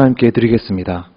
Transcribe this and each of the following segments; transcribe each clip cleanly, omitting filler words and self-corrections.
하나님께 드리겠습니다.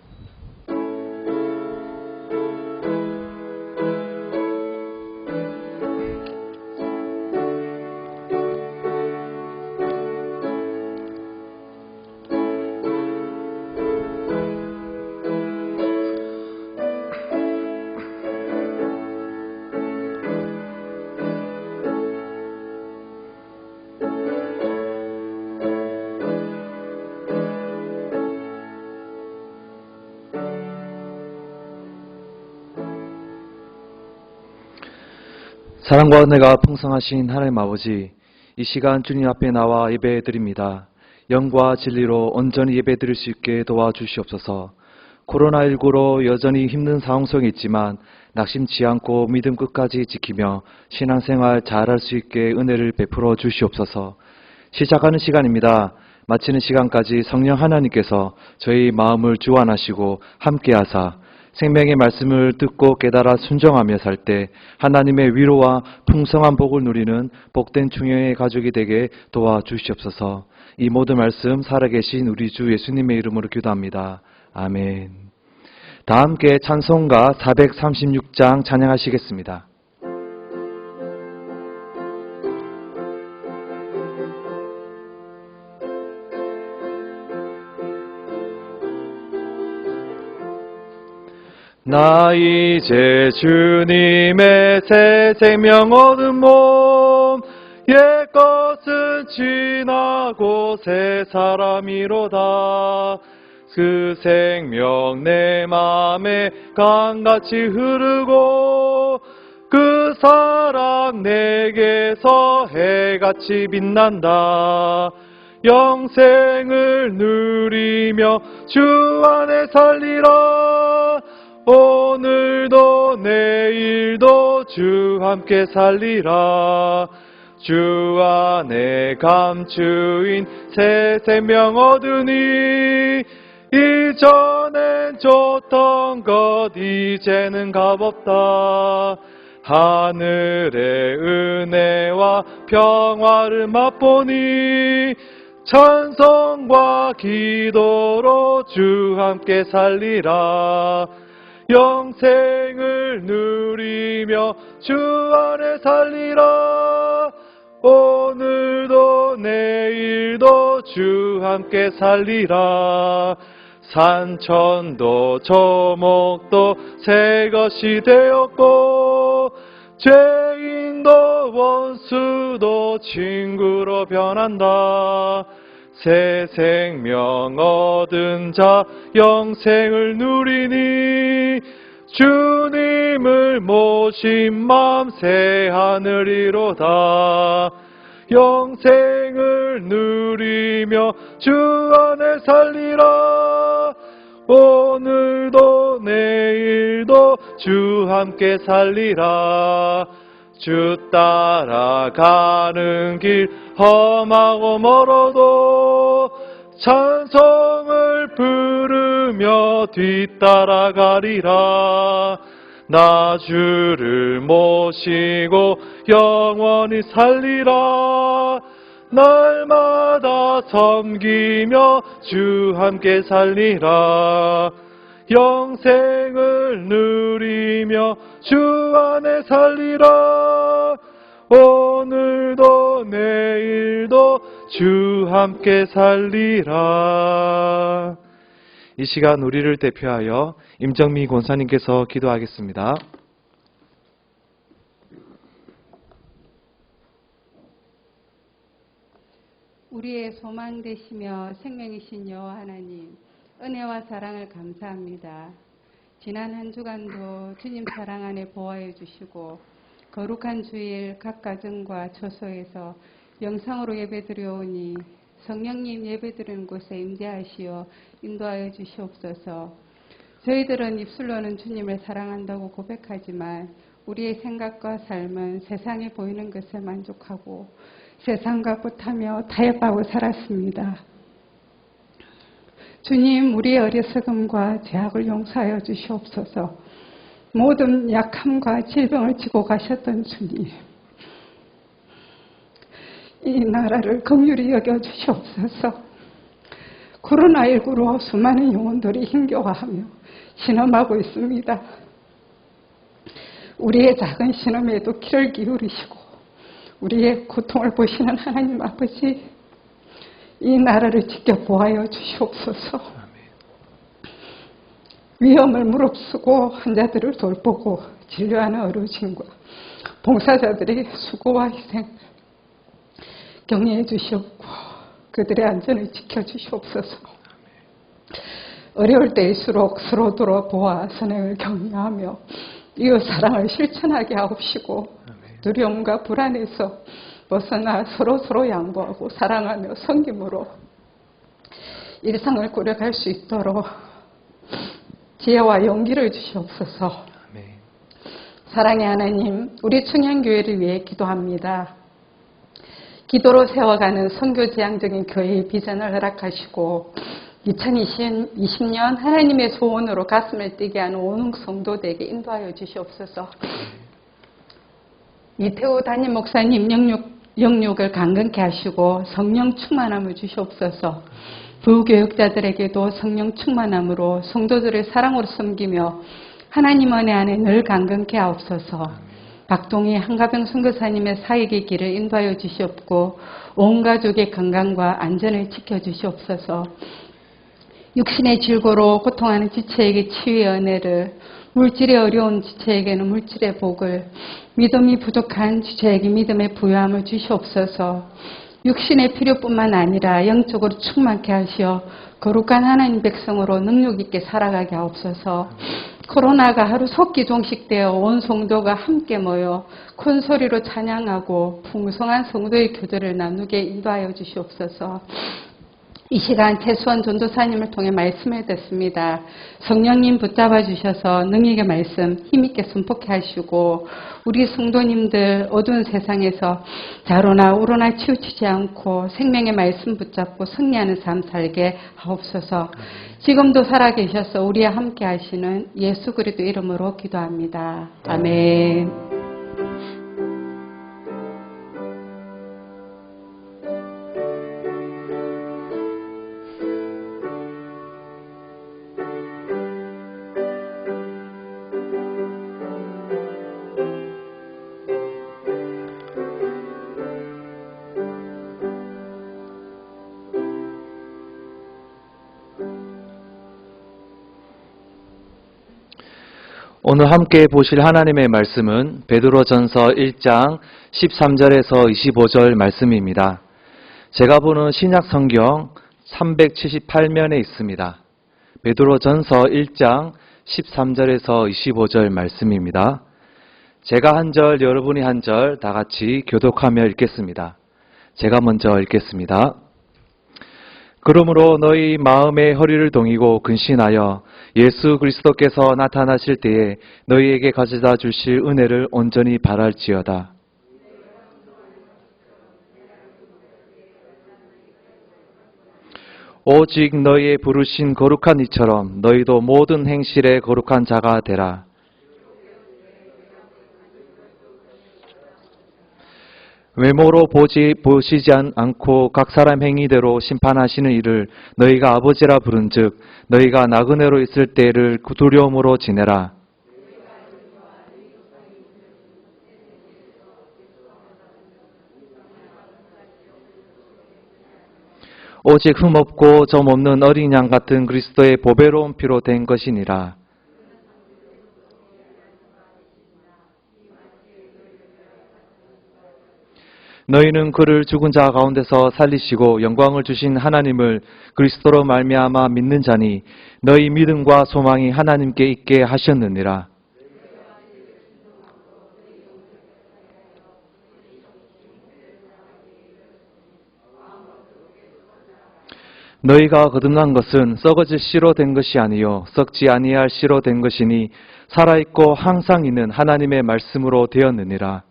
사랑과 은혜가 풍성하신 하나님 아버지, 이 시간 주님 앞에 나와 예배드립니다. 영과 진리로 온전히 예배드릴 수 있게 도와주시옵소서. 코로나19로 여전히 힘든 상황 속에 있지만 낙심치 않고 믿음 끝까지 지키며 신앙생활 잘할 수 있게 은혜를 베풀어 주시옵소서. 시작하는 시간입니다. 마치는 시간까지 성령 하나님께서 저희 마음을 주관하시고 함께하사 생명의 말씀을 듣고 깨달아 순종하며 살 때 하나님의 위로와 풍성한 복을 누리는 복된 중형의 가족이 되게 도와주시옵소서. 이 모든 말씀 살아계신 우리 주 예수님의 이름으로 기도합니다. 아멘. 다 함께 찬송가 436장 찬양하시겠습니다. 나 이제 주님의 새 생명 얻은 몸, 옛것은 지나고 새 사람이로다. 그 생명 내 맘에 강같이 흐르고 그 사랑 내게서 해같이 빛난다. 영생을 누리며 주 안에 살리라. 오늘도 내일도 주 함께 살리라. 주 안에 감추인 새 생명 얻으니 이전엔 줬던 것 이제는 값없다. 하늘의 은혜와 평화를 맛보니 찬송과 기도로 주 함께 살리라. 영생을 누리며 주 안에 살리라. 오늘도 내일도 주 함께 살리라. 산천도 저목도 새 것이 되었고 죄인도 원수도 친구로 변한다. 새 생명 얻은 자 영생을 누리니 주님을 모신 맘 새 하늘이로다. 영생을 누리며 주 안에 살리라. 오늘도 내일도 주 함께 살리라. 주 따라가는 길 험하고 멀어도 찬송을 부르며 뒤따라가리라. 나 주를 모시고 영원히 살리라. 날마다 섬기며 주 함께 살리라. 영생을 누리며 주 안에 살리라. 오늘도 내일도 주 함께 살리라. 이 시간 우리를 대표하여 임정미 권사님께서 기도하겠습니다. 우리의 소망 되시며 생명이신 여호와 하나님, 은혜와 사랑을 감사합니다. 지난 한 주간도 주님 사랑 안에 보호해 주시고 거룩한 주일 각 가정과 처소에서 영상으로 예배드려오니 성령님 예배드리는 곳에 임재하시어 인도하여 주시옵소서. 저희들은 입술로는 주님을 사랑한다고 고백하지만 우리의 생각과 삶은 세상에 보이는 것에 만족하고 세상과 붙하며 타협하고 살았습니다. 주님, 우리의 어리석음과 죄악을 용서하여 주시옵소서. 모든 약함과 질병을 지고 가셨던 주님, 이 나라를 긍휼히 여겨 주시옵소서. 코로나19로 수많은 영혼들이 힘겨워하며 신음하고 있습니다. 우리의 작은 신음에도 귀를 기울이시고 우리의 고통을 보시는 하나님 아버지, 이 나라를 지켜보아여 주시옵소서. 위험을 무릅쓰고 환자들을 돌보고 진료하는 의료진과 봉사자들의 수고와 희생 격려해 주시옵고 그들의 안전을 지켜주시옵소서. 어려울 때일수록 서로 돌아보아 선행을 격려하며 이웃 사랑을 실천하게 하옵시고 두려움과 불안에서 벗어나 서로 양보하고 사랑하며 섬김으로 일상을 꾸려갈 수 있도록 지혜와 용기를 주시옵소서. 사랑의 하나님, 우리 청년교회를 위해 기도합니다. 기도로 세워가는 선교지향적인 교회의 비전을 허락하시고 2020년 하나님의 소원으로 가슴을 뛰게 하는 온흥 성도들에게 인도하여 주시옵소서. 이태우 담임 목사님 영육을 강건케 하시고 성령 충만함을 주시옵소서. 부교육자들에게도 성령 충만함으로 성도들을 사랑으로 섬기며 하나님 은혜 안에 늘 강건케 하옵소서. 박동희 한가병 선교사님의 사역의 길을 인도하여 주시옵고 온 가족의 건강과 안전을 지켜주시옵소서. 육신의 질고로 고통하는 지체에게 치유의 은혜를, 물질의 어려운 지체에게는 물질의 복을, 믿음이 부족한 지체에게 믿음의 부요함을 주시옵소서. 육신의 필요뿐만 아니라 영적으로 충만케 하시어 거룩한 하나님 백성으로 능력 있게 살아가게 하옵소서. 코로나가 하루속히 종식되어 온 성도가 함께 모여 큰 소리로 찬양하고 풍성한 성도의 교제를 나누게 인도하여 주시옵소서. 이 시간 최수원 전도사님을 통해 말씀을 듣습니다. 성령님 붙잡아 주셔서 능력의 말씀 힘있게 선포케 하시고 우리 성도님들 어두운 세상에서 자로나 우로나 치우치지 않고 생명의 말씀 붙잡고 승리하는 삶 살게 하옵소서. 지금도 살아계셔서 우리와 함께 하시는 예수 그리스도 이름으로 기도합니다. 아멘. 오늘 함께 보실 하나님의 말씀은 베드로전서 1장 13절에서 25절 말씀입니다. 제가 보는 신약 성경 378면에 있습니다. 베드로전서 1장 13절에서 25절 말씀입니다. 제가 한 절, 여러분이 한 절 다 같이 교독하며 읽겠습니다. 제가 먼저 읽겠습니다. 그러므로 너희 마음의 허리를 동이고 근신하여 예수 그리스도께서 나타나실 때에 너희에게 가져다 주실 은혜를 온전히 바랄지어다. 오직 너희의 부르신 거룩한 이처럼 너희도 모든 행실에 거룩한 자가 되라. 외모로 보시지 않고 각 사람 행위대로 심판하시는 이를 너희가 아버지라 부른즉 너희가 나그네로 있을 때를 두려움으로 지내라. 오직 흠없고 점없는 어린 양 같은 그리스도의 보배로운 피로 된 것이니라. 너희는 그를 죽은 자 가운데서 살리시고 영광을 주신 하나님을 그리스도로 말미암아 믿는 자니 너희 믿음과 소망이 하나님께 있게 하셨느니라. 너희가 거듭난 것은 썩어질 씨로 된 것이 아니요 썩지 아니할 씨로 된 것이니 살아있고 항상 있는 하나님의 말씀으로 되었느니라.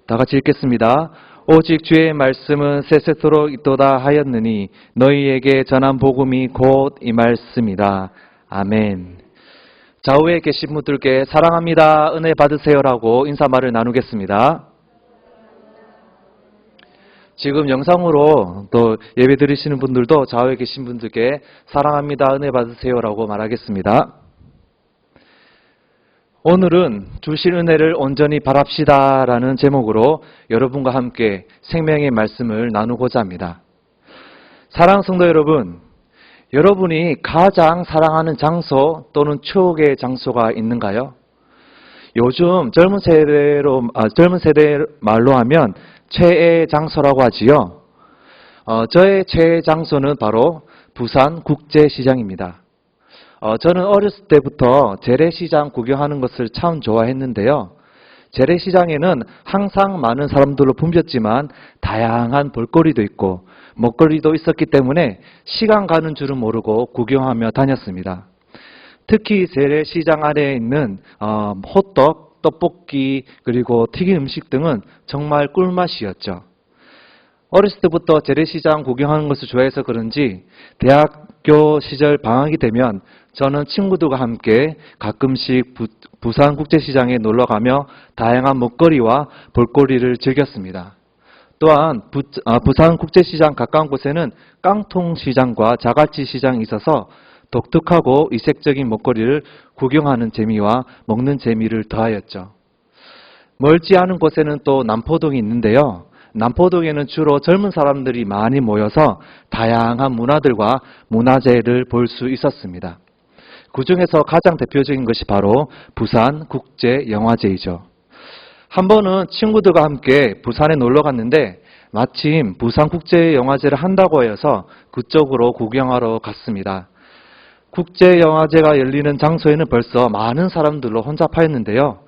다 같이 읽겠습니다. 오직 주의 말씀은 세세토록 있도다 하였느니 너희에게 전한 복음이 곧 이 말씀이다. 아멘. 좌우에 계신 분들께 사랑합니다, 은혜 받으세요라고 인사말을 나누겠습니다. 지금 영상으로 또 예배 드리시는 분들도 좌우에 계신 분들께 사랑합니다, 은혜 받으세요라고 말하겠습니다. 오늘은 주실 은혜를 온전히 바랍시다라는 제목으로 여러분과 함께 생명의 말씀을 나누고자 합니다. 사랑하는 성도 여러분, 여러분이 가장 사랑하는 장소 또는 추억의 장소가 있는가요? 요즘 젊은 세대 말로 하면 최애 장소라고 하지요. 저의 최애 장소는 바로 부산 국제시장입니다. 저는 어렸을 때부터 재래시장 구경하는 것을 참 좋아했는데요. 재래시장에는 항상 많은 사람들로 붐볐지만 다양한 볼거리도 있고 먹거리도 있었기 때문에 시간 가는 줄은 모르고 구경하며 다녔습니다. 특히 재래시장 안에 있는 호떡, 떡볶이, 그리고 튀긴 음식 등은 정말 꿀맛이었죠. 어렸을 때부터 재래시장 구경하는 것을 좋아해서 그런지 대학교 시절 방학이 되면 저는 친구들과 함께 가끔씩 부산국제시장에 놀러가며 다양한 먹거리와 볼거리를 즐겼습니다. 또한 부산국제시장 가까운 곳에는 깡통시장과 자갈치시장이 있어서 독특하고 이색적인 먹거리를 구경하는 재미와 먹는 재미를 더하였죠. 멀지 않은 곳에는 또 남포동이 있는데요. 남포동에는 주로 젊은 사람들이 많이 모여서 다양한 문화들과 문화재를 볼 수 있었습니다. 그 중에서 가장 대표적인 것이 바로 부산국제영화제이죠. 한 번은 친구들과 함께 부산에 놀러 갔는데 마침 부산국제영화제를 한다고 해서 그쪽으로 구경하러 갔습니다. 국제영화제가 열리는 장소에는 벌써 많은 사람들로 혼잡하였는데요.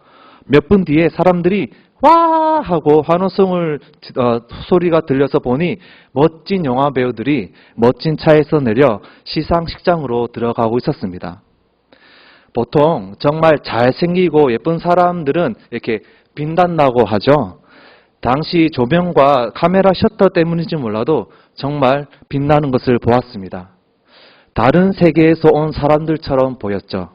몇 분 뒤에 사람들이 와! 하고 환호성을 소리가 들려서 보니 멋진 영화 배우들이 멋진 차에서 내려 시상식장으로 들어가고 있었습니다. 보통 정말 잘생기고 예쁜 사람들은 이렇게 빛난다고 하죠. 당시 조명과 카메라 셔터 때문인지 몰라도 정말 빛나는 것을 보았습니다. 다른 세계에서 온 사람들처럼 보였죠.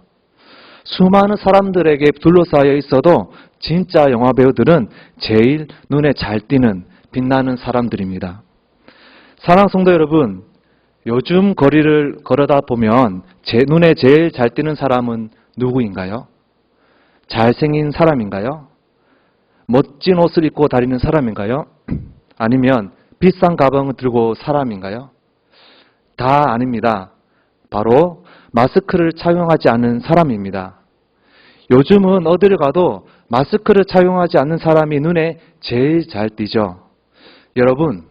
수많은 사람들에게 둘러싸여 있어도 진짜 영화 배우들은 제일 눈에 잘 띄는 빛나는 사람들입니다. 사랑하는 성도 여러분, 요즘 거리를 걸어다 보면 제 눈에 제일 잘 띄는 사람은 누구인가요? 잘생긴 사람인가요? 멋진 옷을 입고 다니는 사람인가요? 아니면 비싼 가방을 들고 사람인가요? 다 아닙니다. 바로 마스크를 착용하지 않는 사람입니다. 요즘은 어디를 가도 마스크를 착용하지 않는 사람이 눈에 제일 잘 띄죠. 여러분,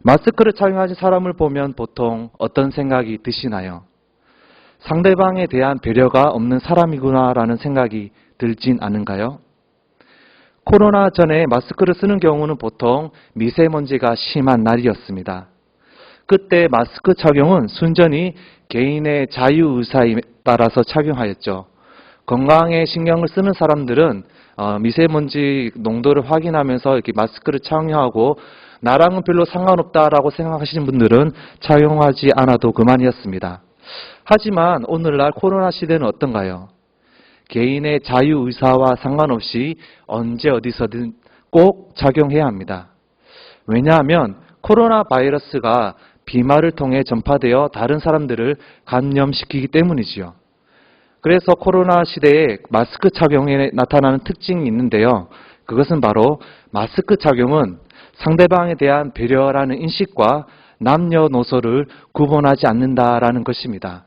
마스크를 착용하지 사람을 보면 보통 어떤 생각이 드시나요? 상대방에 대한 배려가 없는 사람이구나라는 생각이 들진 않은가요? 코로나 전에 마스크를 쓰는 경우는 보통 미세먼지가 심한 날이었습니다. 그때 마스크 착용은 순전히 개인의 자유의사에 따라서 착용하였죠. 건강에 신경을 쓰는 사람들은 미세먼지 농도를 확인하면서 이렇게 마스크를 착용하고 나랑은 별로 상관없다라고 생각하시는 분들은 착용하지 않아도 그만이었습니다. 하지만 오늘날 코로나 시대는 어떤가요? 개인의 자유의사와 상관없이 언제 어디서든 꼭 착용해야 합니다. 왜냐하면 코로나 바이러스가 비말을 통해 전파되어 다른 사람들을 감염시키기 때문이지요. 그래서 코로나 시대에 마스크 착용에 나타나는 특징이 있는데요. 그것은 바로 마스크 착용은 상대방에 대한 배려라는 인식과 남녀노소를 구분하지 않는다라는 것입니다.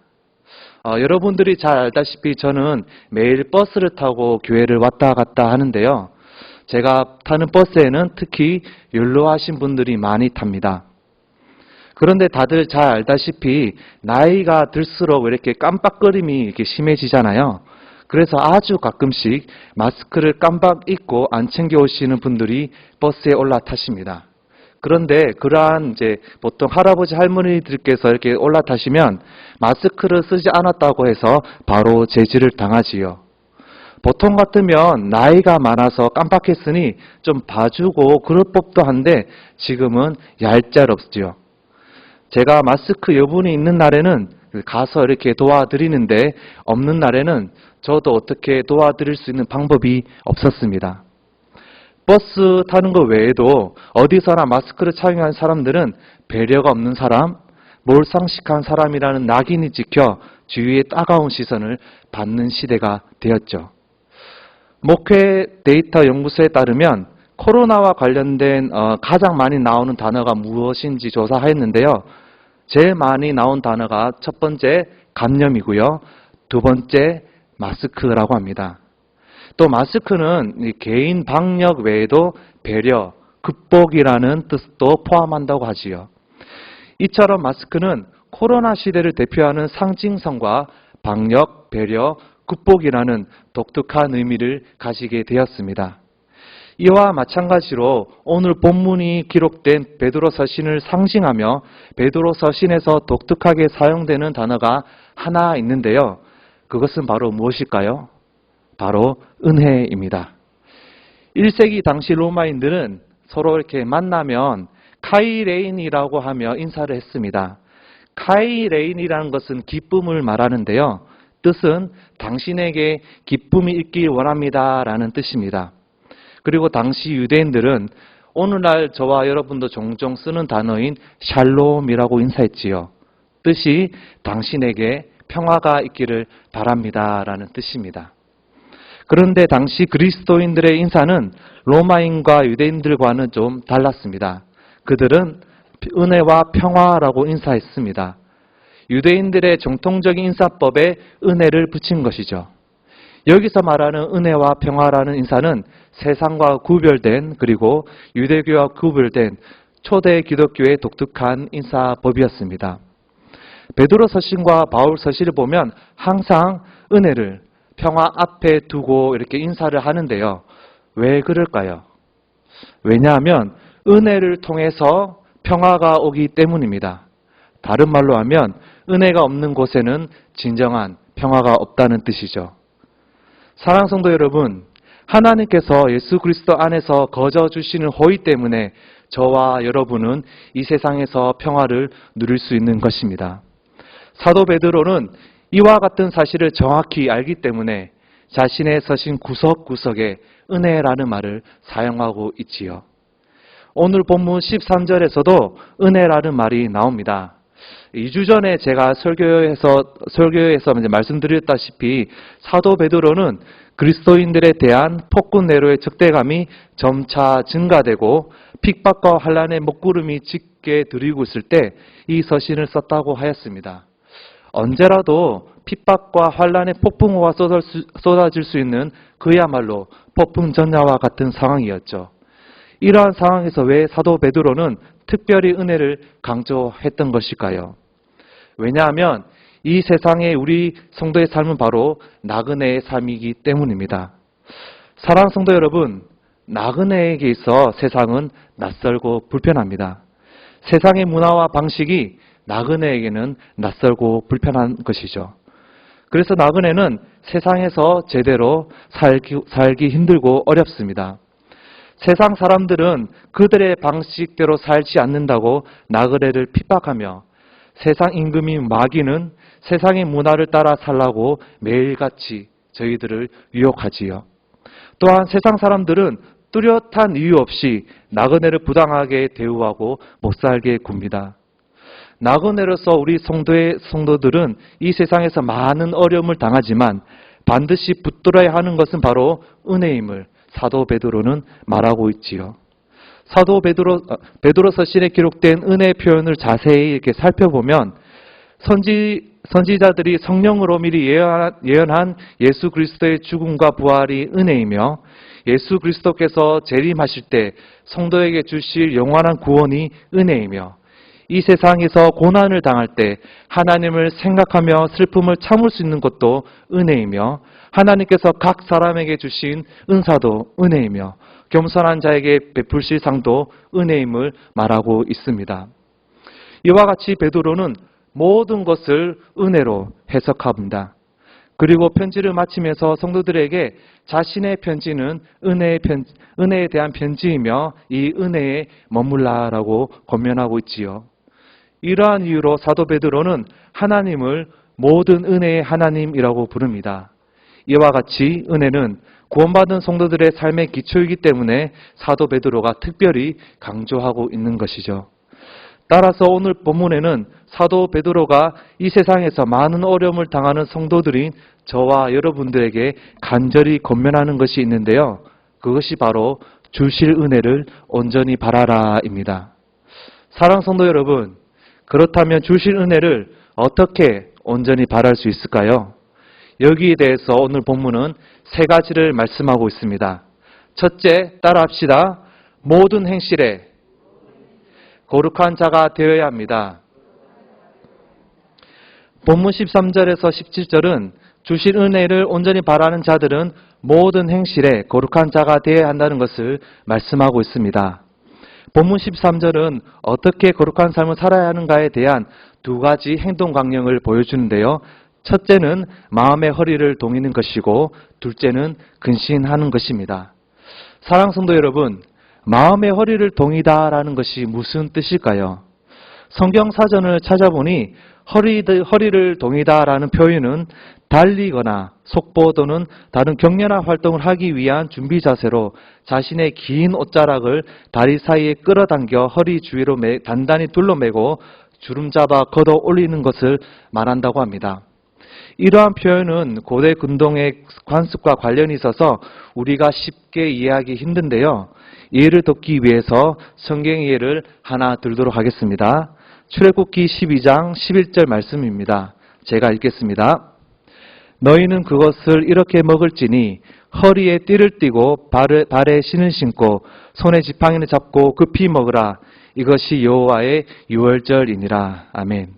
여러분들이 잘 알다시피 저는 매일 버스를 타고 교회를 왔다 갔다 하는데요. 제가 타는 버스에는 특히 연로하신 분들이 많이 탑니다. 그런데 다들 잘 알다시피 나이가 들수록 이렇게 깜빡거림이 이렇게 심해지잖아요. 그래서 아주 가끔씩 마스크를 깜빡 잊고 안 챙겨 오시는 분들이 버스에 올라타십니다. 그런데 그러한 이제 보통 할아버지 할머니들께서 이렇게 올라타시면 마스크를 쓰지 않았다고 해서 바로 제지를 당하지요. 보통 같으면 나이가 많아서 깜빡했으니 좀 봐주고 그럴 법도 한데 지금은 얄짤없지요. 제가 마스크 여분이 있는 날에는 가서 이렇게 도와드리는데 없는 날에는 저도 어떻게 도와드릴 수 있는 방법이 없었습니다. 버스 타는 것 외에도 어디서나 마스크를 착용한 사람들은 배려가 없는 사람, 몰상식한 사람이라는 낙인이 찍혀 주위의 따가운 시선을 받는 시대가 되었죠. 목회 데이터 연구소에 따르면 코로나와 관련된 가장 많이 나오는 단어가 무엇인지 조사하였는데요. 제일 많이 나온 단어가 첫 번째 감염이고요. 두 번째 마스크라고 합니다. 또 마스크는 개인 방역 외에도 배려, 극복이라는 뜻도 포함한다고 하지요. 이처럼 마스크는 코로나 시대를 대표하는 상징성과 방역, 배려, 극복이라는 독특한 의미를 가지게 되었습니다. 이와 마찬가지로 오늘 본문이 기록된 베드로 서신을 상징하며 베드로 서신에서 독특하게 사용되는 단어가 하나 있는데요. 그것은 바로 무엇일까요? 바로 은혜입니다. 1세기 당시 로마인들은 서로 이렇게 만나면 카이레인이라고 하며 인사를 했습니다. 카이레인이라는 것은 기쁨을 말하는데요. 뜻은 당신에게 기쁨이 있길 원합니다 라는 뜻입니다. 그리고 당시 유대인들은 오늘날 저와 여러분도 종종 쓰는 단어인 샬롬이라고 인사했지요. 뜻이 당신에게 평화가 있기를 바랍니다 라는 뜻입니다. 그런데 당시 그리스도인들의 인사는 로마인과 유대인들과는 좀 달랐습니다. 그들은 은혜와 평화라고 인사했습니다. 유대인들의 정통적인 인사법에 은혜를 붙인 것이죠. 여기서 말하는 은혜와 평화라는 인사는 세상과 구별된 그리고 유대교와 구별된 초대 기독교의 독특한 인사법이었습니다. 베드로 서신과 바울 서신을 보면 항상 은혜를 평화 앞에 두고 이렇게 인사를 하는데요. 왜 그럴까요? 왜냐하면 은혜를 통해서 평화가 오기 때문입니다. 다른 말로 하면 은혜가 없는 곳에는 진정한 평화가 없다는 뜻이죠. 사랑하는 성도 여러분, 하나님께서 예수 그리스도 안에서 거저 주시는 호의 때문에 저와 여러분은 이 세상에서 평화를 누릴 수 있는 것입니다. 사도 베드로는 이와 같은 사실을 정확히 알기 때문에 자신의 서신 구석구석에 은혜라는 말을 사용하고 있지요. 오늘 본문 13절에서도 은혜라는 말이 나옵니다. 2주 전에 제가 설교에서 말씀드렸다시피 사도 베드로는 그리스도인들에 대한 폭군 네로의 적대감이 점차 증가되고 핍박과 환란의 먹구름이 짙게 들이고 있을 때 이 서신을 썼다고 하였습니다. 언제라도 핍박과 환란의 폭풍우가 쏟아질 수 있는 그야말로 폭풍전야와 같은 상황이었죠. 이러한 상황에서 왜 사도 베드로는 특별히 은혜를 강조했던 것일까요? 왜냐하면 이 세상에 우리 성도의 삶은 바로 나그네의 삶이기 때문입니다. 사랑하는 성도 여러분, 나그네에게 있어 세상은 낯설고 불편합니다. 세상의 문화와 방식이 나그네에게는 낯설고 불편한 것이죠. 그래서 나그네는 세상에서 제대로 살기 힘들고 어렵습니다. 세상 사람들은 그들의 방식대로 살지 않는다고 나그네를 핍박하며 세상 임금인 마귀는 세상의 문화를 따라 살라고 매일같이 저희들을 유혹하지요. 또한 세상 사람들은 뚜렷한 이유 없이 나그네를 부당하게 대우하고 못살게 굽니다. 나그네로서 우리 성도들은 이 세상에서 많은 어려움을 당하지만 반드시 붙들어야 하는 것은 바로 은혜임을 사도 베드로는 말하고 있지요. 사도 베드로 서신에 기록된 은혜 표현을 자세히 이렇게 살펴보면 선지자들이 성령으로 미리 예언한 예수 그리스도의 죽음과 부활이 은혜이며 예수 그리스도께서 재림하실 때 성도에게 주실 영원한 구원이 은혜이며 이 세상에서 고난을 당할 때 하나님을 생각하며 슬픔을 참을 수 있는 것도 은혜이며 하나님께서 각 사람에게 주신 은사도 은혜이며 겸손한 자에게 베푸실 상도 은혜임을 말하고 있습니다. 이와 같이 베드로는 모든 것을 은혜로 해석합니다. 그리고 편지를 마치면서 성도들에게 자신의 편지는 은혜에 대한 편지이며 이 은혜에 머물라라고 권면하고 있지요. 이러한 이유로 사도 베드로는 하나님을 모든 은혜의 하나님이라고 부릅니다. 이와 같이 은혜는 구원받은 성도들의 삶의 기초이기 때문에 사도 베드로가 특별히 강조하고 있는 것이죠. 따라서 오늘 본문에는 사도 베드로가 이 세상에서 많은 어려움을 당하는 성도들인 저와 여러분들에게 간절히 권면하는 것이 있는데요. 그것이 바로 주실 은혜를 온전히 바라라입니다. 사랑 성도 여러분, 그렇다면 주실 은혜를 어떻게 온전히 바랄 수 있을까요? 여기에 대해서 오늘 본문은 세 가지를 말씀하고 있습니다. 첫째, 따라합시다. 모든 행실에 거룩한 자가 되어야 합니다. 본문 13절에서 17절은 주실 은혜를 온전히 바라는 자들은 모든 행실에 거룩한 자가 되어야 한다는 것을 말씀하고 있습니다. 본문 13절은 어떻게 거룩한 삶을 살아야 하는가에 대한 두 가지 행동 강령을 보여주는데요. 첫째는 마음의 허리를 동이는 것이고 둘째는 근신하는 것입니다. 사랑 성도 여러분, 마음의 허리를 동이다라는 것이 무슨 뜻일까요? 성경 사전을 찾아보니 허리를 동이다라는 표현은 달리거나 속보 또는 다른 격렬한 활동을 하기 위한 준비 자세로 자신의 긴 옷자락을 다리 사이에 끌어당겨 허리 주위로 단단히 둘러매고 주름 잡아 걷어 올리는 것을 말한다고 합니다. 이러한 표현은 고대 근동의 관습과 관련이 있어서 우리가 쉽게 이해하기 힘든데요. 이해를 돕기 위해서 성경의 예를 하나 들도록 하겠습니다. 출애굽기 12장 11절 말씀입니다. 제가 읽겠습니다. 너희는 그것을 이렇게 먹을지니 허리에 띠를 띠고 발에 신을 신고 손에 지팡이를 잡고 급히 먹으라. 이것이 여호와의 유월절이니라. 아멘.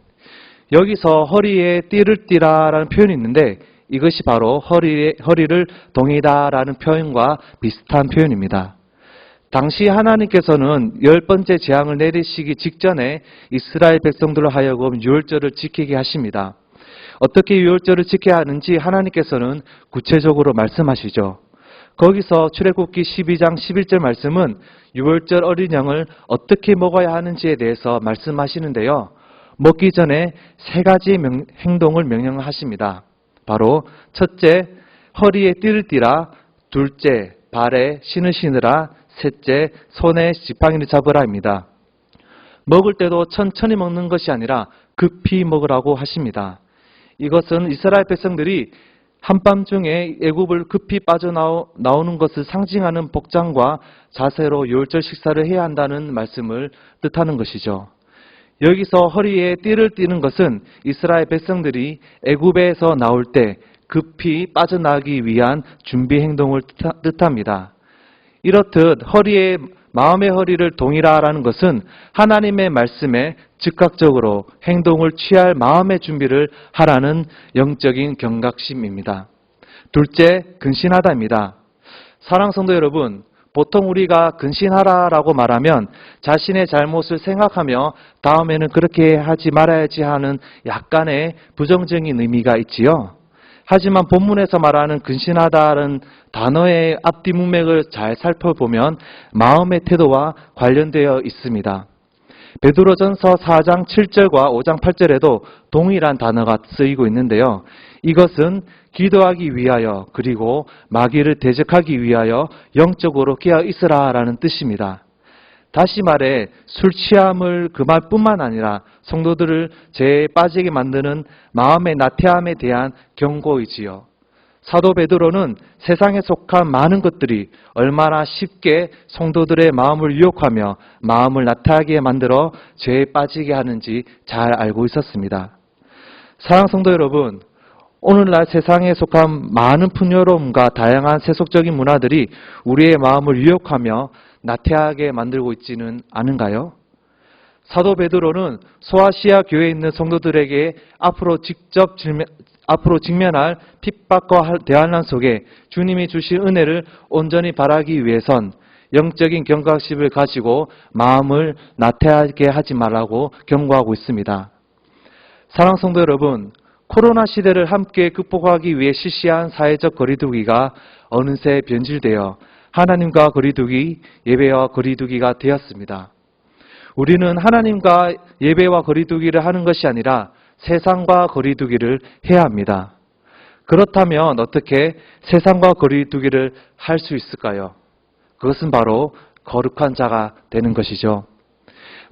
여기서 허리에 띠를 띠라라는 표현이 있는데 이것이 바로 허리를 동이다라는 표현과 비슷한 표현입니다. 당시 하나님께서는 10번째 재앙을 내리시기 직전에 이스라엘 백성들로 하여금 유월절을 지키게 하십니다. 어떻게 유월절을 지켜야 하는지 하나님께서는 구체적으로 말씀하시죠. 거기서 출애굽기 12장 11절 말씀은 유월절 어린 양을 어떻게 먹어야 하는지에 대해서 말씀하시는데요. 먹기 전에 세 가지 행동을 명령하십니다. 바로 첫째, 허리에 띠를 띠라. 둘째, 발에 신을 신으라. 셋째, 손에 지팡이를 잡으라입니다. 먹을 때도 천천히 먹는 것이 아니라 급히 먹으라고 하십니다. 이것은 이스라엘 백성들이 한밤중에 애굽을 급히 빠져나오는 것을 상징하는 복장과 자세로 유월절 식사를 해야 한다는 말씀을 뜻하는 것이죠. 여기서 허리에 띠를 띠는 것은 이스라엘 백성들이 애굽에서 나올 때 급히 빠져나가기 위한 준비 행동을 뜻합니다. 이렇듯 마음의 허리를 동이라라는 것은 하나님의 말씀에 즉각적으로 행동을 취할 마음의 준비를 하라는 영적인 경각심입니다. 둘째, 근신하다입니다. 사랑 성도 여러분, 보통 우리가 근신하라라고 말하면 자신의 잘못을 생각하며 다음에는 그렇게 하지 말아야지 하는 약간의 부정적인 의미가 있지요. 하지만 본문에서 말하는 근신하다는 단어의 앞뒤 문맥을 잘 살펴보면 마음의 태도와 관련되어 있습니다. 베드로전서 4장 7절과 5장 8절에도 동일한 단어가 쓰이고 있는데요. 이것은 기도하기 위하여 그리고 마귀를 대적하기 위하여 영적으로 깨어 있으라라는 뜻입니다. 다시 말해 술 취함을 금할 뿐만 아니라 성도들을 죄에 빠지게 만드는 마음의 나태함에 대한 경고이지요. 사도 베드로는 세상에 속한 많은 것들이 얼마나 쉽게 성도들의 마음을 유혹하며 마음을 나태하게 만들어 죄에 빠지게 하는지 잘 알고 있었습니다. 사랑 성도 여러분, 오늘날 세상에 속한 많은 풍요로움과 다양한 세속적인 문화들이 우리의 마음을 유혹하며 나태하게 만들고 있지는 않은가요? 사도 베드로는 소아시아 교회에 있는 성도들에게 앞으로 직면할 핍박과 대환란 속에 주님이 주실 은혜를 온전히 바라기 위해선 영적인 경각심을 가지고 마음을 나태하게 하지 말라고 경고하고 있습니다. 사랑 성도 여러분, 코로나 시대를 함께 극복하기 위해 실시한 사회적 거리두기가 어느새 변질되어 하나님과 거리두기, 예배와 거리두기가 되었습니다. 우리는 하나님과 예배와 거리두기를 하는 것이 아니라 세상과 거리두기를 해야 합니다. 그렇다면 어떻게 세상과 거리두기를 할 수 있을까요? 그것은 바로 거룩한 자가 되는 것이죠.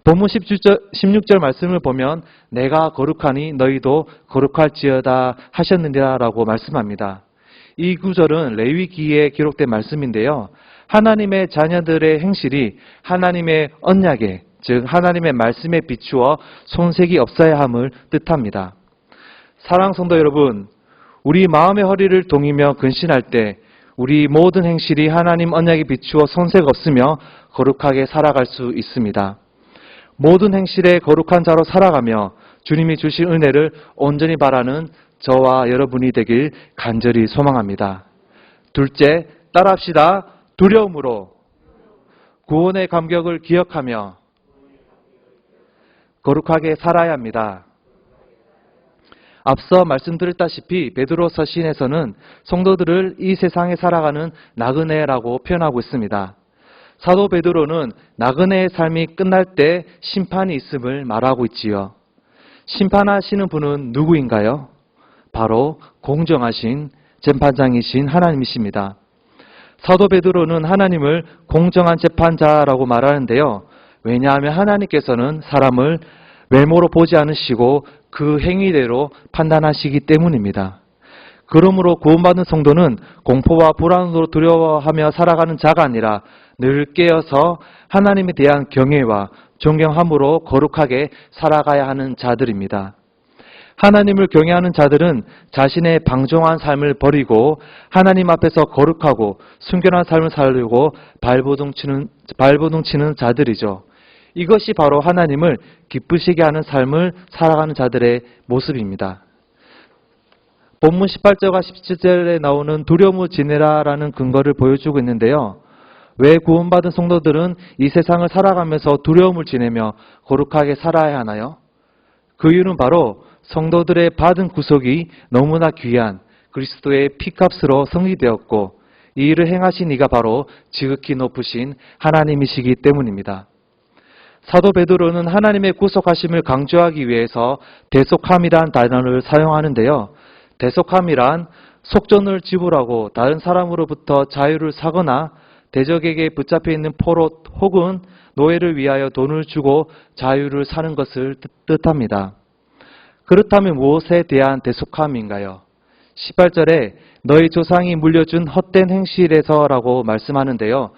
본문 16절 말씀을 보면 내가 거룩하니 너희도 거룩할지어다 하셨느니라 라고 말씀합니다. 이 구절은 레위기에 기록된 말씀인데요. 하나님의 자녀들의 행실이 하나님의 언약에, 즉 하나님의 말씀에 비추어 손색이 없어야 함을 뜻합니다. 사랑 성도 여러분, 우리 마음의 허리를 동이며 근신할 때 우리 모든 행실이 하나님 언약에 비추어 손색 없으며 거룩하게 살아갈 수 있습니다. 모든 행실에 거룩한 자로 살아가며 주님이 주신 은혜를 온전히 바라는 저와 여러분이 되길 간절히 소망합니다. 둘째, 따라합시다. 두려움으로 구원의 감격을 기억하며 거룩하게 살아야 합니다. 앞서 말씀드렸다시피 베드로서 시인에서는 성도들을 이 세상에 살아가는 나그네라고 표현하고 있습니다. 사도 베드로는 나그네의 삶이 끝날 때 심판이 있음을 말하고 있지요. 심판하시는 분은 누구인가요? 바로 공정하신 재판장이신 하나님이십니다. 사도 베드로는 하나님을 공정한 재판자라고 말하는데요. 왜냐하면 하나님께서는 사람을 외모로 보지 않으시고 그 행위대로 판단하시기 때문입니다. 그러므로 구원받은 성도는 공포와 불안으로 두려워하며 살아가는 자가 아니라 늘 깨어서 하나님에 대한 경외와 존경함으로 거룩하게 살아가야 하는 자들입니다. 하나님을 경외하는 자들은 자신의 방종한 삶을 버리고 하나님 앞에서 거룩하고 순결한 삶을 살려고 발버둥 치는 자들이죠. 이것이 바로 하나님을 기쁘시게 하는 삶을 살아가는 자들의 모습입니다. 본문 18절과 17절에 나오는 두려움을 지내라라는 근거를 보여주고 있는데요. 왜 구원받은 성도들은 이 세상을 살아가면서 두려움을 지내며 거룩하게 살아야 하나요? 그 이유는 바로 성도들의 받은 구속이 너무나 귀한 그리스도의 피값으로 성리되었고 이 일을 행하신 이가 바로 지극히 높으신 하나님이시기 때문입니다. 사도 베드로는 하나님의 구속하심을 강조하기 위해서 대속함이란 단어를 사용하는데요. 대속함이란 속전을 지불하고 다른 사람으로부터 자유를 사거나 대적에게 붙잡혀 있는 포로 혹은 노예를 위하여 돈을 주고 자유를 사는 것을 뜻합니다. 그렇다면 무엇에 대한 대속함인가요? 18절에 너희 조상이 물려준 헛된 행실에서라고 말씀하는데요.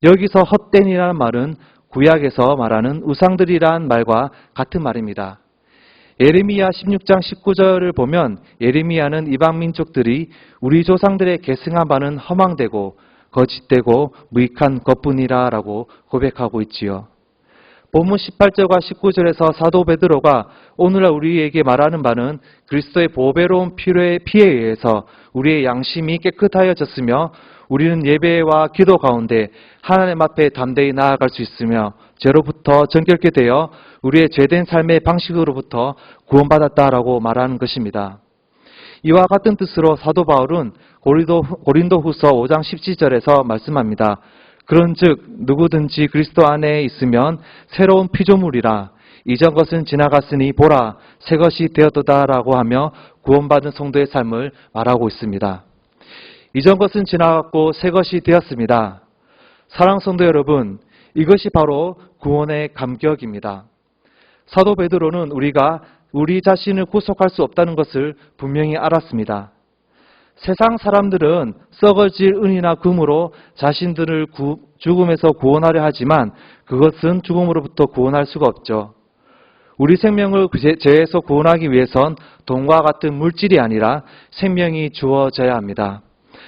여기서 헛된이라는 말은 구약에서 말하는 우상들이란 말과 같은 말입니다. 예레미야 16장 19절을 보면 예레미야는 이방 민족들이 우리 조상들의 계승한 바는 허망되고 거짓되고 무익한 것뿐이라 라고 고백하고 있지요. 본문 18절과 19절에서 사도 베드로가 오늘날 우리에게 말하는 바는 그리스도의 보배로운 피에 의해서 우리의 양심이 깨끗하여졌으며 우리는 예배와 기도 가운데 하나님 앞에 담대히 나아갈 수 있으며 죄로부터 정결케 되어 우리의 죄된 삶의 방식으로부터 구원받았다라고 말하는 것입니다. 이와 같은 뜻으로 사도 바울은 고린도후서 5장 17절에서 말씀합니다. 그런즉 누구든지 그리스도 안에 있으면 새로운 피조물이라 이전 것은 지나갔으니 보라 새 것이 되었도다라고 하며 구원받은 성도의 삶을 말하고 있습니다. 이전 것은 지나갔고 새 것이 되었습니다. 사랑 성도 여러분, 이것이 바로 구원의 감격입니다. 사도 베드로는 우리가 우리 자신을 구속할 수 없다는 것을 분명히 알았습니다. 세상 사람들은 썩어질 은이나 금으로 자신들을 죽음에서 구원하려 하지만 그것은 죽음으로부터 구원할 수가 없죠. 우리 생명을 죄에서 구원하기 위해선 돈과 같은 물질이 아니라 생명이 주어져야 합니다.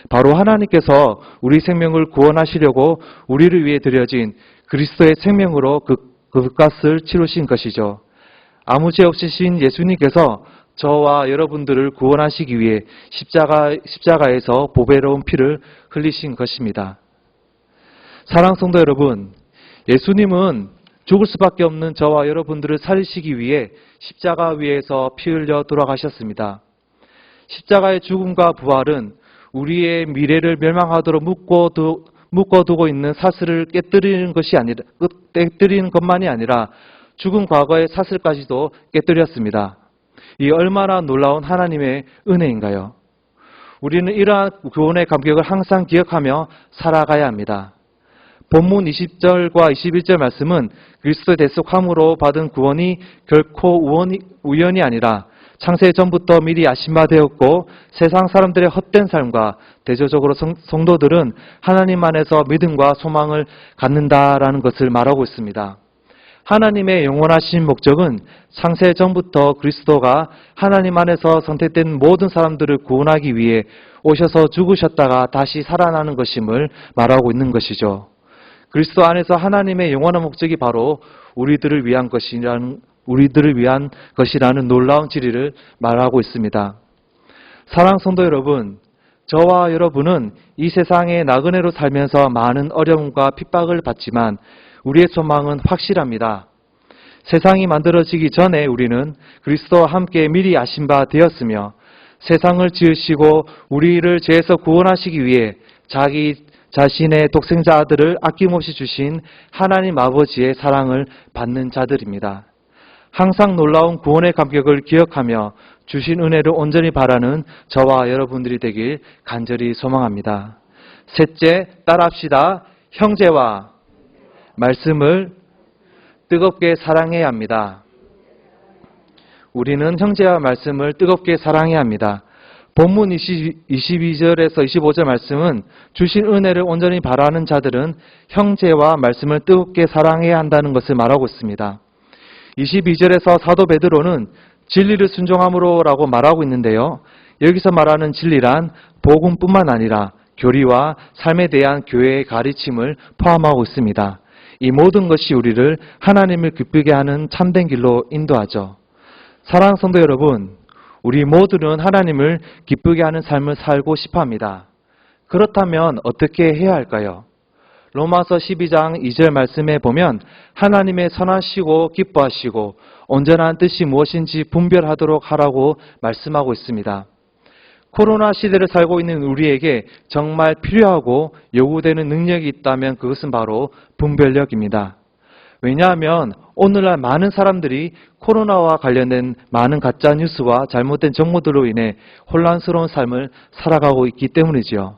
바로 하나님께서 우리 생명을 구원하시려고 우리를 위해 드려진 그리스도의 생명으로 그 값을 치르신 것이죠. 아무 죄 없으신 예수님께서 저와 여러분들을 구원하시기 위해 십자가에서 보배로운 피를 흘리신 것입니다. 사랑 성도 여러분, 예수님은 죽을 수밖에 없는 저와 여러분들을 살리시기 위해 십자가 위에서 피 흘려 돌아가셨습니다. 십자가의 죽음과 부활은 우리의 미래를 멸망하도록 묶어두고 있는 사슬을 깨뜨리는 것만이 아니라 죽은 과거의 사슬까지도 깨뜨렸습니다. 이 얼마나 놀라운 하나님의 은혜인가요? 우리는 이러한 구원의 감격을 항상 기억하며 살아가야 합니다. 본문 20절과 21절 말씀은 그리스도의 대속함으로 받은 구원이 결코 우연이 아니라 창세 전부터 미리 야심화되었고 세상 사람들의 헛된 삶과 대조적으로 성도들은 하나님 안에서 믿음과 소망을 갖는다라는 것을 말하고 있습니다. 하나님의 영원하신 목적은 창세 전부터 그리스도가 하나님 안에서 선택된 모든 사람들을 구원하기 위해 오셔서 죽으셨다가 다시 살아나는 것임을 말하고 있는 것이죠. 그리스도 안에서 하나님의 영원한 목적이 바로 우리들을 위한 것이라는 놀라운 진리를 말하고 있습니다. 사랑하는 성도 여러분, 저와 여러분은 이 세상의 나그네로 살면서 많은 어려움과 핍박을 받지만 우리의 소망은 확실합니다. 세상이 만들어지기 전에 우리는 그리스도와 함께 미리 아신 바 되었으며 세상을 지으시고 우리를 죄에서 구원하시기 위해 자기 자신의 독생자 아들을 아낌없이 주신 하나님 아버지의 사랑을 받는 자들입니다. 항상 놀라운 구원의 감격을 기억하며 주신 은혜를 온전히 바라는 저와 여러분들이 되길 간절히 소망합니다. 셋째, 따라합시다. 형제와 말씀을 뜨겁게 사랑해야 합니다. 우리는 형제와 말씀을 뜨겁게 사랑해야 합니다. 본문 22절에서 25절 말씀은 주신 은혜를 온전히 바라는 자들은 형제와 말씀을 뜨겁게 사랑해야 한다는 것을 말하고 있습니다. 22절에서 사도 베드로는 진리를 순종함으로라고 말하고 있는데요. 여기서 말하는 진리란 복음뿐만 아니라 교리와 삶에 대한 교회의 가르침을 포함하고 있습니다. 이 모든 것이 우리를 하나님을 기쁘게 하는 참된 길로 인도하죠. 사랑하는 성도 여러분, 우리 모두는 하나님을 기쁘게 하는 삶을 살고 싶어 합니다. 그렇다면 어떻게 해야 할까요? 로마서 12장 2절 말씀에 보면 하나님의 선하시고 기뻐하시고 온전한 뜻이 무엇인지 분별하도록 하라고 말씀하고 있습니다. 코로나 시대를 살고 있는 우리에게 정말 필요하고 요구되는 능력이 있다면 그것은 바로 분별력입니다. 왜냐하면 오늘날 많은 사람들이 코로나와 관련된 많은 가짜 뉴스와 잘못된 정보들로 인해 혼란스러운 삶을 살아가고 있기 때문이지요.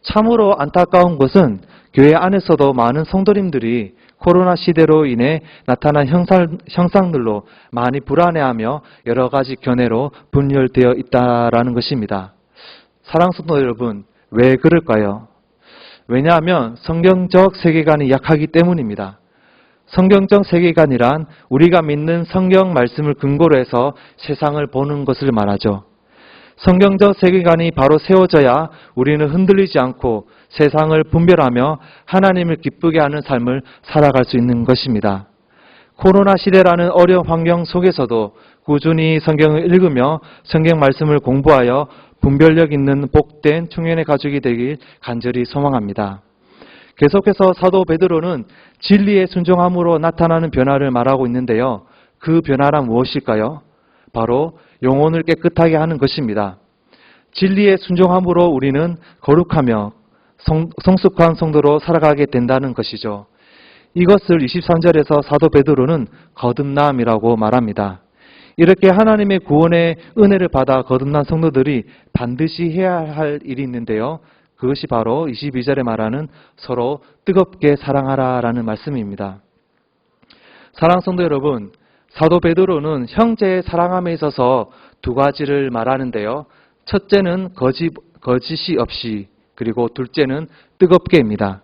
참으로 안타까운 것은 교회 안에서도 많은 성도님들이 코로나 시대로 인해 나타난 형상들로 많이 불안해하며 여러 가지 견해로 분열되어 있다라는 것입니다. 사랑하는 성도 여러분, 왜 그럴까요? 왜냐하면 성경적 세계관이 약하기 때문입니다. 성경적 세계관이란 우리가 믿는 성경 말씀을 근거로 해서 세상을 보는 것을 말하죠. 성경적 세계관이 바로 세워져야 우리는 흔들리지 않고 세상을 분별하며 하나님을 기쁘게 하는 삶을 살아갈 수 있는 것입니다. 코로나 시대라는 어려운 환경 속에서도 꾸준히 성경을 읽으며 성경 말씀을 공부하여 분별력 있는 복된 청년의 가족이 되길 간절히 소망합니다. 계속해서 사도 베드로는 진리의 순종함으로 나타나는 변화를 말하고 있는데요. 그 변화란 무엇일까요? 바로 영혼을 깨끗하게 하는 것입니다. 진리의 순종함으로 우리는 거룩하며 성숙한 성도로 살아가게 된다는 것이죠. 이것을 23절에서 사도 베드로는 거듭남이라고 말합니다. 이렇게 하나님의 구원의 은혜를 받아 거듭난 성도들이 반드시 해야 할 일이 있는데요. 그것이 바로 22절에 말하는 서로 뜨겁게 사랑하라라는 말씀입니다. 사랑하는 성도 여러분, 사도 베드로는 형제의 사랑함에 있어서 두 가지를 말하는데요. 첫째는 거짓이 없이, 그리고 둘째는 뜨겁게입니다.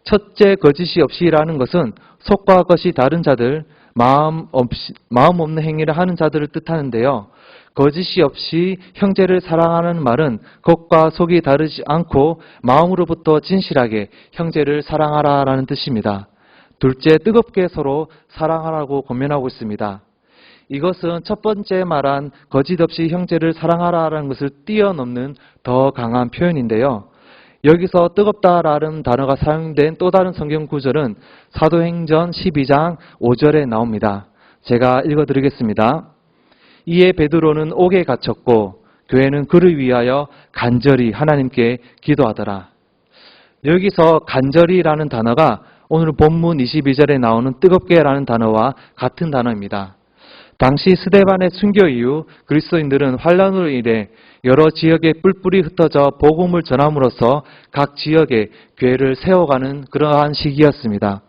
첫째 거짓이 없이라는 것은 속과 겉이 다른 자들, 마음 없는 행위를 하는 자들을 뜻하는데요. 거짓이 없이 형제를 사랑하는 말은 겉과 속이 다르지 않고 마음으로부터 진실하게 형제를 사랑하라라는 뜻입니다. 둘째, 뜨겁게 서로 사랑하라고 권면하고 있습니다. 이것은 첫 번째 말한 거짓 없이 형제를 사랑하라라는 것을 뛰어넘는 더 강한 표현인데요. 여기서 뜨겁다라는 단어가 사용된 또 다른 성경 구절은 사도행전 12장 5절에 나옵니다. 제가 읽어드리겠습니다. 이에 베드로는 옥에 갇혔고 교회는 그를 위하여 간절히 하나님께 기도하더라. 여기서 간절히라는 단어가 오늘 본문 22절에 나오는 뜨겁게라는 단어와 같은 단어입니다. 당시 스데반의 순교 이후 그리스도인들은 환란으로 인해 여러 지역에 뿔뿔이 흩어져 복음을 전함으로써 각 지역에 교회를 세워가는 그러한 시기였습니다.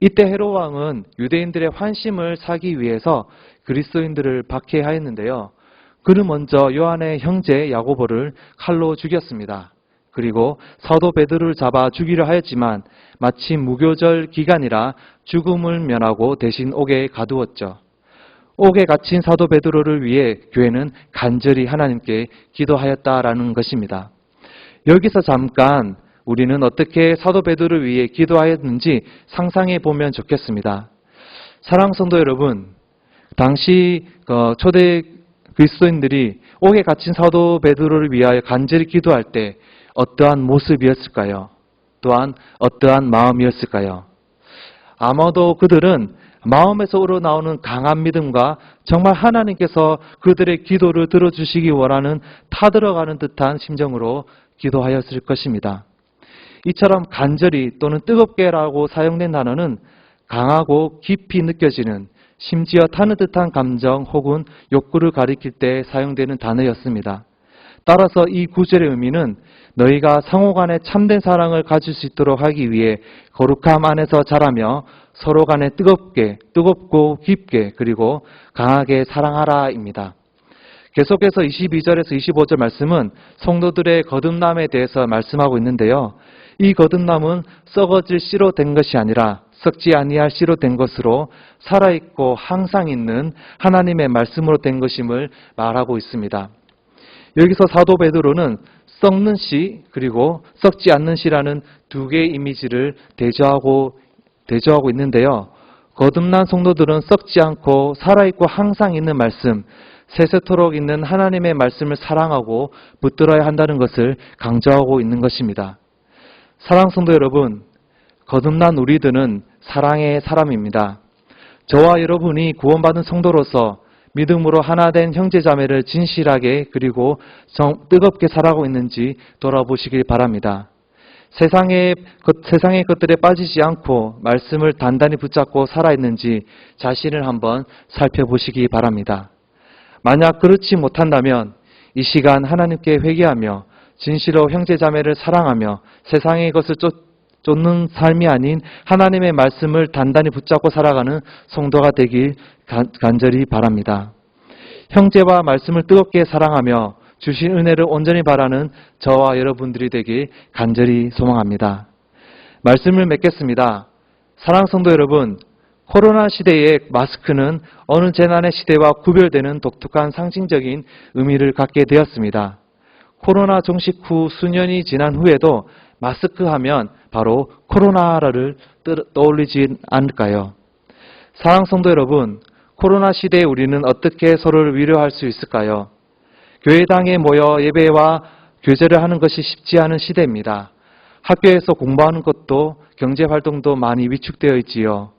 이때 헤롯 왕은 유대인들의 환심을 사기 위해서 그리스도인들을 박해하였는데요. 그는 먼저 요한의 형제 야고보를 칼로 죽였습니다. 그리고 사도 베드로를 잡아 죽이려 하였지만 마침 무교절 기간이라 죽음을 면하고 대신 옥에 가두었죠. 옥에 갇힌 사도 베드로를 위해 교회는 간절히 하나님께 기도하였다라는 것입니다. 여기서 잠깐 우리는 어떻게 사도 베드로를 위해 기도하였는지 상상해 보면 좋겠습니다. 사랑하는 성도 여러분, 당시 초대 그리스도인들이 옥에 갇힌 사도 베드로를 위하여 간절히 기도할 때 어떠한 모습이었을까요? 또한 어떠한 마음이었을까요? 아마도 그들은 마음에서 우러나오는 강한 믿음과 정말 하나님께서 그들의 기도를 들어주시기 원하는 타들어가는 듯한 심정으로 기도하였을 것입니다. 이처럼 간절히 또는 뜨겁게라고 사용된 단어는 강하고 깊이 느껴지는, 심지어 타는 듯한 감정 혹은 욕구를 가리킬 때 사용되는 단어였습니다. 따라서 이 구절의 의미는 너희가 상호간에 참된 사랑을 가질 수 있도록 하기 위해 거룩함 안에서 자라며 서로 간에 뜨겁고 깊게 그리고 강하게 사랑하라입니다. 계속해서 22절에서 25절 말씀은 성도들의 거듭남에 대해서 말씀하고 있는데요. 이 거듭남은 썩어질 씨로 된 것이 아니라 썩지 아니할 씨로 된 것으로 살아있고 항상 있는 하나님의 말씀으로 된 것임을 말하고 있습니다. 여기서 사도 베드로는 썩는 씨 그리고 썩지 않는 씨라는 두 개의 이미지를 대조하고 있는데요. 거듭난 성도들은 썩지 않고 살아있고 항상 있는 말씀, 세세토록 있는 하나님의 말씀을 사랑하고 붙들어야 한다는 것을 강조하고 있는 것입니다. 사랑 성도 여러분, 거듭난 우리들은 사랑의 사람입니다. 저와 여러분이 구원받은 성도로서 믿음으로 하나 된 형제자매를 진실하게 그리고 뜨겁게 살아가고 있는지 돌아보시길 바랍니다. 세상의 것들에 빠지지 않고 말씀을 단단히 붙잡고 살아있는지 자신을 한번 살펴보시기 바랍니다. 만약 그렇지 못한다면 이 시간 하나님께 회개하며 진실로 형제자매를 사랑하며 세상의 것을 쫓는 삶이 아닌 하나님의 말씀을 단단히 붙잡고 살아가는 성도가 되길 간절히 바랍니다. 형제와 말씀을 뜨겁게 사랑하며 주신 은혜를 온전히 바라는 저와 여러분들이 되길 간절히 소망합니다. 말씀을 맺겠습니다. 사랑하는 성도 여러분, 코로나 시대의 마스크는 어느 재난의 시대와 구별되는 독특한 상징적인 의미를 갖게 되었습니다. 코로나 종식 후 수년이 지난 후에도 마스크 하면 바로 코로나를 떠올리지 않을까요? 사랑하는 성도 여러분, 코로나 시대에 우리는 어떻게 서로를 위로할 수 있을까요? 교회당에 모여 예배와 교제를 하는 것이 쉽지 않은 시대입니다. 학교에서 공부하는 것도 경제활동도 많이 위축되어 있지요.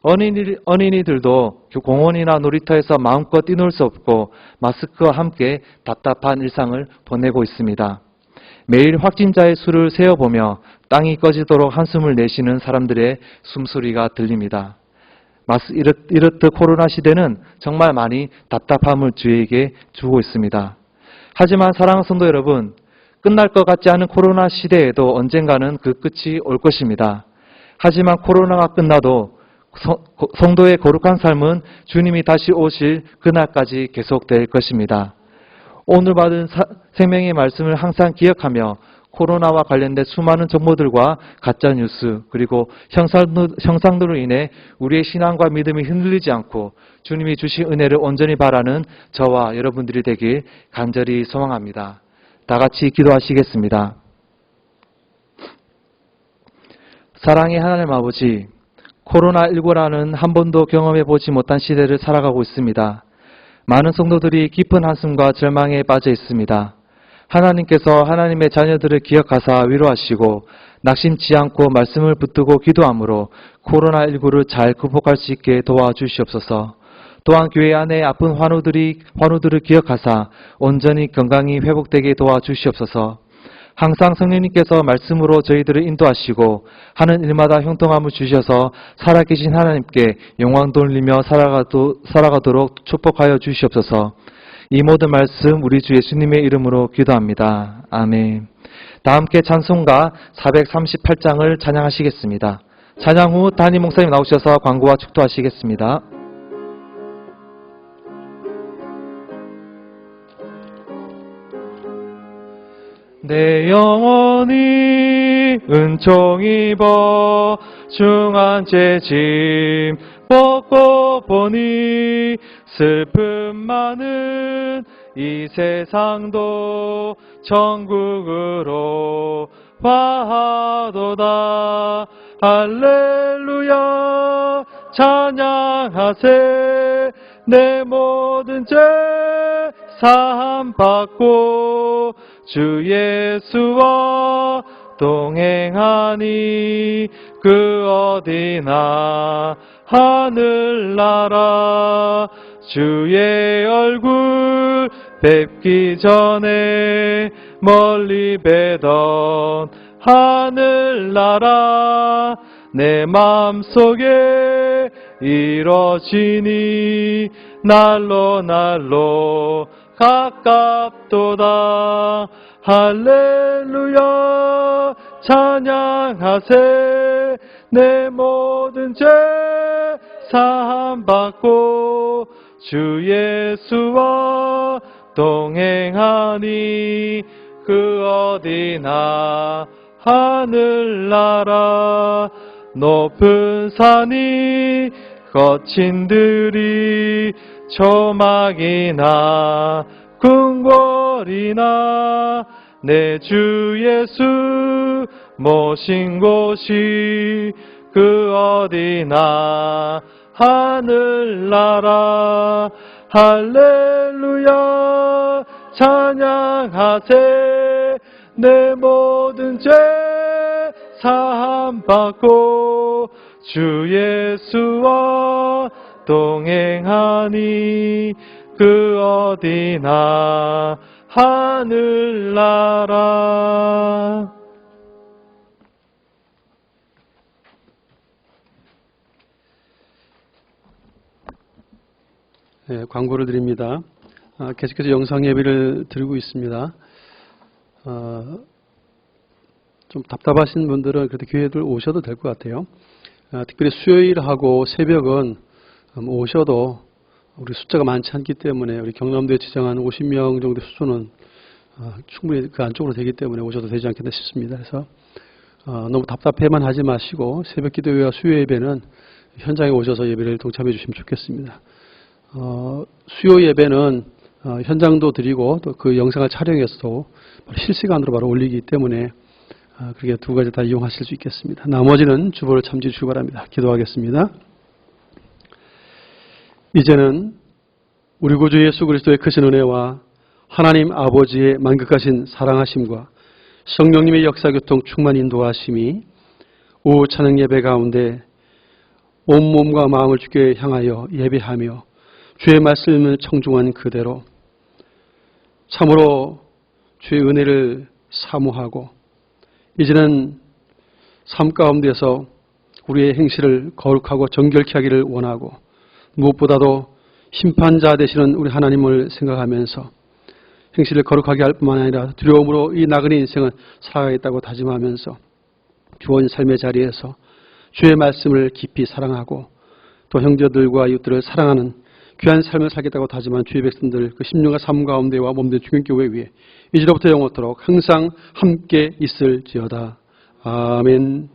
어린이들도 공원이나 놀이터에서 마음껏 뛰놀 수 없고 마스크와 함께 답답한 일상을 보내고 있습니다. 매일 확진자의 수를 세어보며 땅이 꺼지도록 한숨을 내쉬는 사람들의 숨소리가 들립니다. 이렇듯 코로나 시대는 정말 많이 답답함을 주에게 주고 있습니다. 하지만 사랑하는 성도 여러분, 끝날 것 같지 않은 코로나 시대에도 언젠가는 그 끝이 올 것입니다. 하지만 코로나가 끝나도 성도의 거룩한 삶은 주님이 다시 오실 그날까지 계속될 것입니다. 오늘 받은 생명의 말씀을 항상 기억하며 코로나와 관련된 수많은 정보들과 가짜뉴스 그리고 형상들로 인해 우리의 신앙과 믿음이 흔들리지 않고 주님이 주신 은혜를 온전히 바라는 저와 여러분들이 되길 간절히 소망합니다. 다 같이 기도하시겠습니다. 사랑의 하나님 아버지, 코로나19라는 한 번도 경험해보지 못한 시대를 살아가고 있습니다. 많은 성도들이 깊은 한숨과 절망에 빠져 있습니다. 하나님께서 하나님의 자녀들을 기억하사 위로하시고 낙심치 않고 말씀을 붙들고 기도함으로 코로나19를 잘 극복할 수 있게 도와주시옵소서. 또한 교회 안에 아픈 환우들을 기억하사 온전히 건강히 회복되게 도와주시옵소서. 항상 성령님께서 말씀으로 저희들을 인도하시고 하는 일마다 형통함을 주셔서 살아계신 하나님께 영광 돌리며 살아가도록 축복하여 주시옵소서. 이 모든 말씀 우리 주 예수님의 이름으로 기도합니다. 아멘. 다 함께 찬송가 438장을 찬양하시겠습니다. 찬양 후 담임 목사님 나오셔서 광고와 축도하시겠습니다. 내 영혼이 은총 입어 중한 죄짐 벗고 보니 슬픔 많은 이 세상도 천국으로 화하도다. 할렐루야 찬양하세. 내 모든 죄 사함 받고 주 예수와 동행하니 그 어디나 하늘나라. 주의 얼굴 뵙기 전에 멀리 뵈던 하늘나라. 내 맘속에 이뤄지니 날로 날로 가깝도다. 할렐루야 찬양하세. 내 모든 죄 사함 받고 주 예수와 동행하니 그 어디나 하늘나라. 높은 산이 거친 들이 조막이나 궁궐이나 내 주 예수 모신 곳이 그 어디나 하늘나라. 할렐루야 찬양하세. 내 모든 죄 사함 받고 주 예수와 동행하니 그 어디나 하늘나라. 네, 광고를 드립니다. 계속해서 영상 예배를 드리고 있습니다. 좀 답답하신 분들은 그래도 교회들 오셔도 될 것 같아요. 특별히 수요일하고 새벽은 오셔도 우리 숫자가 많지 않기 때문에 우리 경남도에 지정한 50명 정도 수준은 충분히 그 안쪽으로 되기 때문에 오셔도 되지 않겠나 싶습니다. 그래서 너무 답답해만 하지 마시고 새벽 기도회와 수요 예배는 현장에 오셔서 예배를 동참해 주시면 좋겠습니다. 수요 예배는 현장도 드리고 또 그 영상을 촬영해서 실시간으로 바로 올리기 때문에 그렇게 두 가지 다 이용하실 수 있겠습니다. 나머지는 주보를 참조해 주시기 바랍니다. 기도하겠습니다. 이제는 우리 구주 예수 그리스도의 크신 은혜와 하나님 아버지의 만극하신 사랑하심과 성령님의 역사교통 충만 인도하심이 오후 찬양 예배 가운데 온몸과 마음을 주께 향하여 예배하며 주의 말씀을 청중한 그대로 참으로 주의 은혜를 사모하고 이제는 삶 가운데서 우리의 행실을 거룩하고 정결케 하기를 원하고 무엇보다도 심판자 되시는 우리 하나님을 생각하면서 행실을 거룩하게 할 뿐만 아니라 두려움으로 이 나그네 인생을 살아가겠다고 다짐하면서 주어진 삶의 자리에서 주의 말씀을 깊이 사랑하고 또 형제들과 이웃들을 사랑하는 귀한 삶을 살겠다고 다짐한 주의 백성들 그 16년 삶 가운데와 몸된 중견교회 위에 이제로부터 영원토록 항상 함께 있을지어다. 아멘.